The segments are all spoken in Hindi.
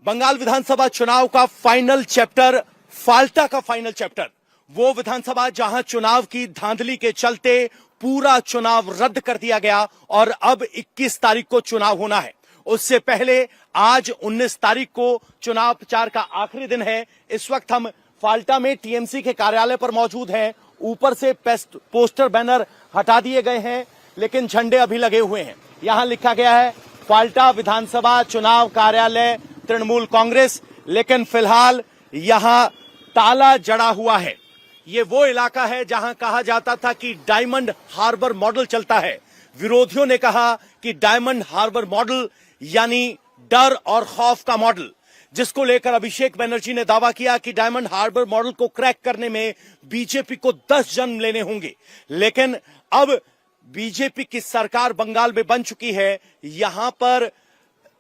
बंगाल विधानसभा चुनाव का फाइनल चैप्टर, फाल्टा का फाइनल चैप्टर, वो विधानसभा जहां चुनाव की धांधली के चलते पूरा चुनाव रद्द कर दिया गया और अब 21 तारीख को चुनाव होना है। उससे पहले आज 19 तारीख को चुनाव प्रचार का आखिरी दिन है। इस वक्त हम फाल्टा में टीएमसी के कार्यालय पर मौजूद हैं। ऊपर से पोस्टर बैनर हटा दिए गए हैं, लेकिन झंडे अभी लगे हुए हैं। यहां लिखा गया है फाल्टा विधानसभा चुनाव कार्यालय तृणमूल कांग्रेस, लेकिन फिलहाल यहां ताला जड़ा हुआ है। ये वो इलाका है जहां कहा जाता था कि डायमंड हार्बर मॉडल चलता है। विरोधियों ने कहा कि डायमंड हार्बर मॉडल यानी डर और खौफ का मॉडल, जिसको लेकर अभिषेक बनर्जी ने दावा किया कि डायमंड हार्बर मॉडल को क्रैक करने में बीजेपी को 10 जन्म लेने होंगे। लेकिन अब बीजेपी की सरकार बंगाल में बन चुकी है। यहां पर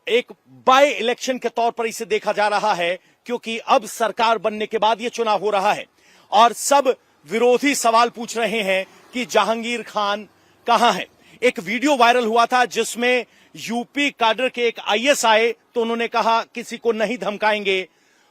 एक बाय इलेक्शन के तौर पर इसे देखा जा रहा है, क्योंकि अब सरकार बनने के बाद यह चुनाव हो रहा है और सब विरोधी सवाल पूछ रहे हैं कि जहांगीर खान कहां है। एक वीडियो वायरल हुआ था जिसमें यूपी काडर के एक आईएएस आए तो उन्होंने कहा किसी को नहीं धमकाएंगे।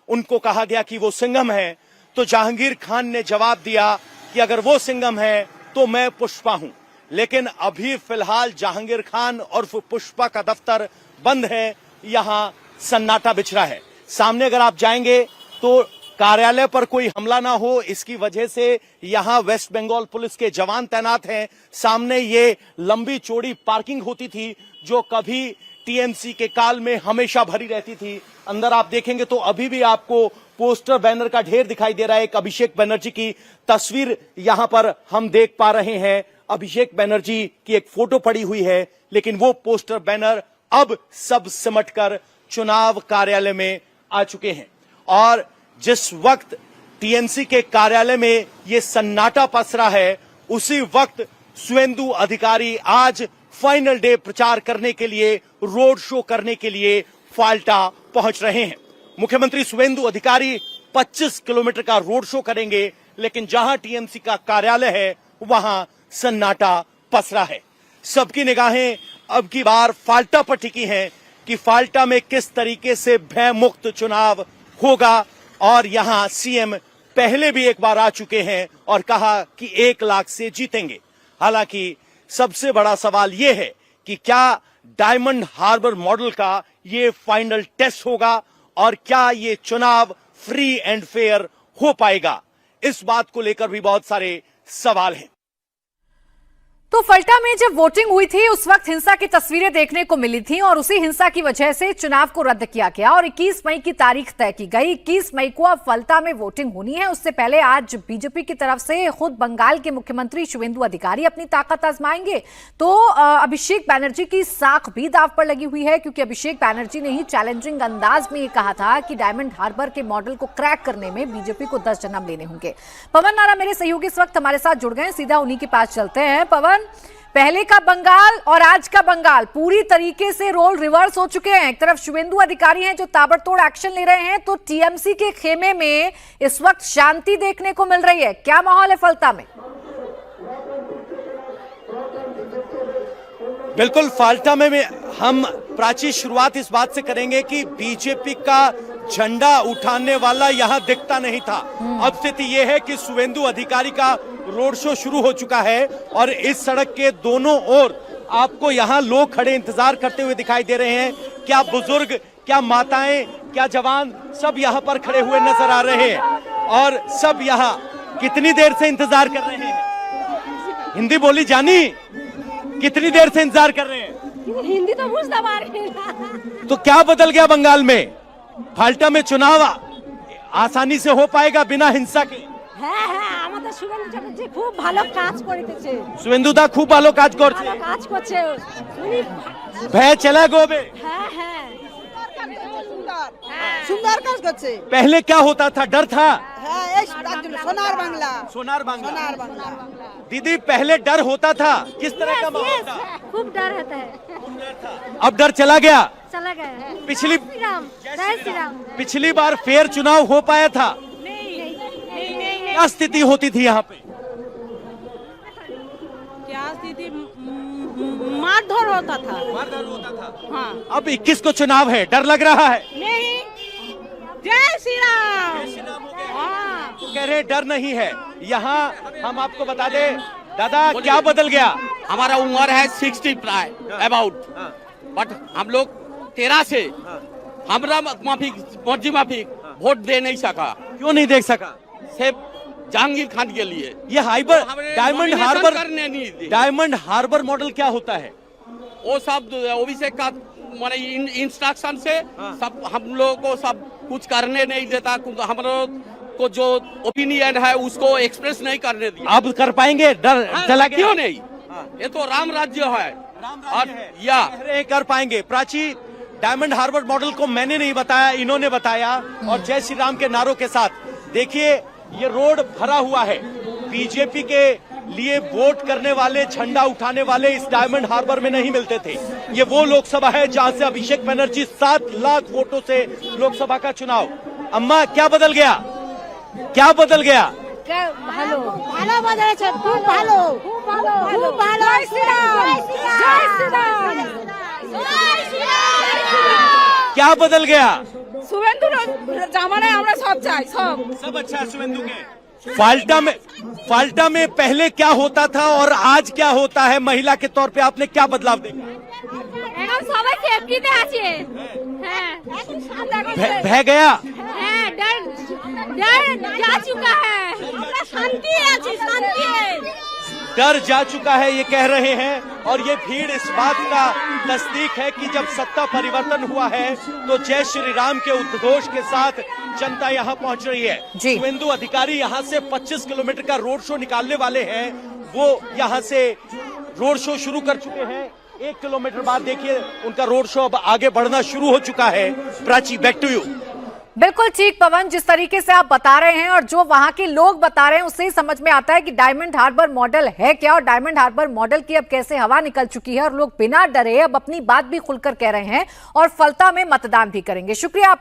उनको कहा गया कि वो सिंघम है, तो जहांगीर खान ने जवाब दिया कि अगर वो सिंघम है तो मैं पुष्पा हूं। लेकिन अभी फिलहाल जहांगीर खान और पुष्पा का दफ्तर बंद है। यहां सन्नाटा बिछ रहा है। सामने अगर आप जाएंगे तो कार्यालय पर कोई हमला ना हो, इसकी वजह से यहां वेस्ट बंगाल पुलिस के जवान तैनात हैं। सामने ये लंबी चौड़ी पार्किंग होती थी जो कभी टीएमसी के काल में हमेशा भरी रहती थी। अंदर आप देखेंगे तो अभी भी आपको पोस्टर बैनर का ढेर दिखाई दे रहा है। एक अभिषेक बनर्जी की तस्वीर यहां पर हम देख पा रहे हैं। अभिषेक बनर्जी की एक फोटो पड़ी हुई है, लेकिन वो पोस्टर बैनर अब सब सिमटकर चुनाव कार्यालय में आ चुके हैं। और जिस वक्त टीएमसी के कार्यालय में यह सन्नाटा पसरा है, उसी वक्त शुवेंदु अधिकारी आज फाइनल डे प्रचार करने के लिए, रोड शो करने के लिए फाल्टा पहुंच रहे हैं। मुख्यमंत्री शुवेंदु अधिकारी 25 किलोमीटर का रोड शो करेंगे, लेकिन जहां टीएमसी का कार्यालय है वहां सन्नाटा पसरा है। सबकी निगाहें अब की बार फाल्टा पर टिकी हैं कि फाल्टा में किस तरीके से भय मुक्त चुनाव होगा। और यहां सीएम पहले भी एक बार आ चुके हैं और कहा कि 1 लाख से जीतेंगे। हालांकि सबसे बड़ा सवाल यह है कि क्या डायमंड हार्बर मॉडल का ये फाइनल टेस्ट होगा और क्या ये चुनाव फ्री एंड फेयर हो पाएगा। इस बात को लेकर भी बहुत सारे सवाल हैं। तो फल्टा में जब वोटिंग हुई थी उस वक्त हिंसा की तस्वीरें देखने को मिली थी और उसी हिंसा की वजह से चुनाव को रद्द किया गया और 21 मई की तारीख तय की गई। 21 मई को अब फल्टा में वोटिंग होनी है। उससे पहले आज बीजेपी की तरफ से खुद बंगाल के मुख्यमंत्री शुवेंदु अधिकारी अपनी ताकत आजमाएंगे। तो अभिषेक बनर्जी की साख भी दांव पर लगी हुई है, क्योंकि अभिषेक बनर्जी ने ही चैलेंजिंग अंदाज में ये कहा था कि डायमंड हार्बर के मॉडल को क्रैक करने में बीजेपी को 10 जन्म लेने होंगे। पवन नारा मेरे सहयोगी इस वक्त हमारे साथ जुड़ गए, सीधा उन्हीं के पास चलते हैं। पवन, पहले का बंगाल और आज का बंगाल पूरी तरीके से रोल रिवर्स हो चुके हैं। एक तरफ शुवेंदु अधिकारी हैं जो ताबड़तोड़ एक्शन ले रहे हैं, तो टीएमसी के खेमे में इस वक्त शांति देखने को मिल रही है। क्या माहौल है फल्टा में? बिल्कुल, फाल्टा में हम प्राची शुरुआत इस बात से करेंगे कि बीजेपी का झंडा उठाने वाला यहां दिखता नहीं था। अब स्थिति यह है कि शुवेंदु अधिकारी का रोड शो शुरू हो चुका है और इस सड़क के दोनों ओर आपको यहां लोग खड़े इंतजार करते हुए दिखाई दे रहे हैं। क्या बुजुर्ग, क्या माताएं, क्या जवान, सब यहां पर खड़े हुए नजर आ रहे हैं और सब यहां कितनी देर से इंतजार कर रहे हैं। हिंदी बोली जानी, कितनी देर से इंतजार कर रहे हैं? हिंदी तो बुझता पारे। तो क्या बदल गया बंगाल में? फाल्टा में चुनाव आसानी से हो पाएगा बिना हिंसा के? হ্যাঁ হ্যাঁ, আমাদের শুভেন্দু চ্যাটার্জি খুব ভালো কাজ করিতেছে। শুভেন্দু দা খুব ভালো কাজ করছে। ভালো কাজ করছে উনি। ভয় চলা গোবে। হ্যাঁ হ্যাঁ, সুন্দর কাজ করছে। पहले क्या होता था? डर था। হ্যাঁ, এই সোনার বাংলা। सोनार बांग्ला। सोनार बांग्ला। दीदी, पहले डर होता था, किस तरह का माहौल था? खूब डर होता है। अब डर चला गया। चला गया। पिछली जय श्री राम। पिछली बार फेयर चुनाव हो पाया था? क्या स्थिति होती थी यहाँ पे? क्या स्थिति? मारधर होता था। मारधाड़ होता था। हाँ। अब 21 को चुनाव है, डर लग रहा है? नहीं, जय श्री राम। तो कह रहे हैं डर नहीं है। यहाँ हम आपको बता दें दादा क्या बदल गया। हमारा उम्र है 60 प्राय अबाउट, बट हम लोग 13 से हमरा माफिक मर्जी माफिक वोट दे नहीं सका। क्यों नहीं देख सका? सिर्फ जहांगीर खान के लिए। ये हाइबर हमें डायमंड nomination हार्बर करने नहीं दी। डायमंड हार्बर मॉडल क्या होता है? वो सब अभिषेक का माने इंस्ट्रक्शन से सब हम लोगों को सब कुछ करने नहीं देता, क्योंकि हम लोग को जो ओपिनियन है उसको एक्सप्रेस नहीं करने दिया। अब कर पाएंगे? डर चला गया? क्यों नहीं? ये तो राम राज्य है। और या कह रहे हैं कर पाएंगे। प्राची, डायमंड हार्बर मॉडल को मैंने नहीं बताया, इन्होंने बताया, और जय श्री राम के नारों के साथ देखिए ये रोड भरा हुआ है। बीजेपी के लिए वोट करने वाले, झंडा उठाने वाले इस डायमंड हार्बर में नहीं मिलते थे। ये वो लोकसभा है जहां से अभिषेक बनर्जी 7 लाख वोटों से लोकसभा का चुनाव। अम्मा क्या बदल गया? क्या बदल गया? ভালো ভালো বাজারে খুব ভালো খুব ভালো। জয় শ্রী রাম। জয় শ্রী রাম। জয় শ্রী রাম। क्या बदल गया? শুভেন্দুর জামানায় আমরা সব চাই, सब अच्छा है शुभेंदु के। फाल्टा में पहले क्या होता था और आज क्या होता है? महिला के तौर पे आपने क्या बदलाव देखा? এখন সবাই সেফটিতে আছে। হ্যাঁ এখন শান্তি भय गया? হ্যাঁ डर डर जा चुका है। আমরা শান্তি আছি, শান্তি। डर जा चुका है ये कह रहे हैं। और ये भीड़ इस बात का तस्दीक है कि जब सत्ता परिवर्तन हुआ है तो जय श्री राम के उद्घोष के साथ जनता यहाँ पहुंच रही है। जी। शुभेंदु अधिकारी यहाँ से 25 किलोमीटर का रोड शो निकालने वाले हैं। वो यहाँ से रोड शो शुरू कर चुके हैं। 1 किलोमीटर बाद देखिए उनका रोड शो अब आगे बढ़ना शुरू हो चुका है। Prachi, back to you. बिल्कुल ठीक पवन, जिस तरीके से आप बता रहे हैं और जो वहां के लोग बता रहे हैं उससे ही समझ में आता है कि डायमंड हार्बर मॉडल है क्या, और डायमंड हार्बर मॉडल की अब कैसे हवा निकल चुकी है और लोग बिना डरे अब अपनी बात भी खुलकर कह रहे हैं और फलता में मतदान भी करेंगे। शुक्रिया आपका।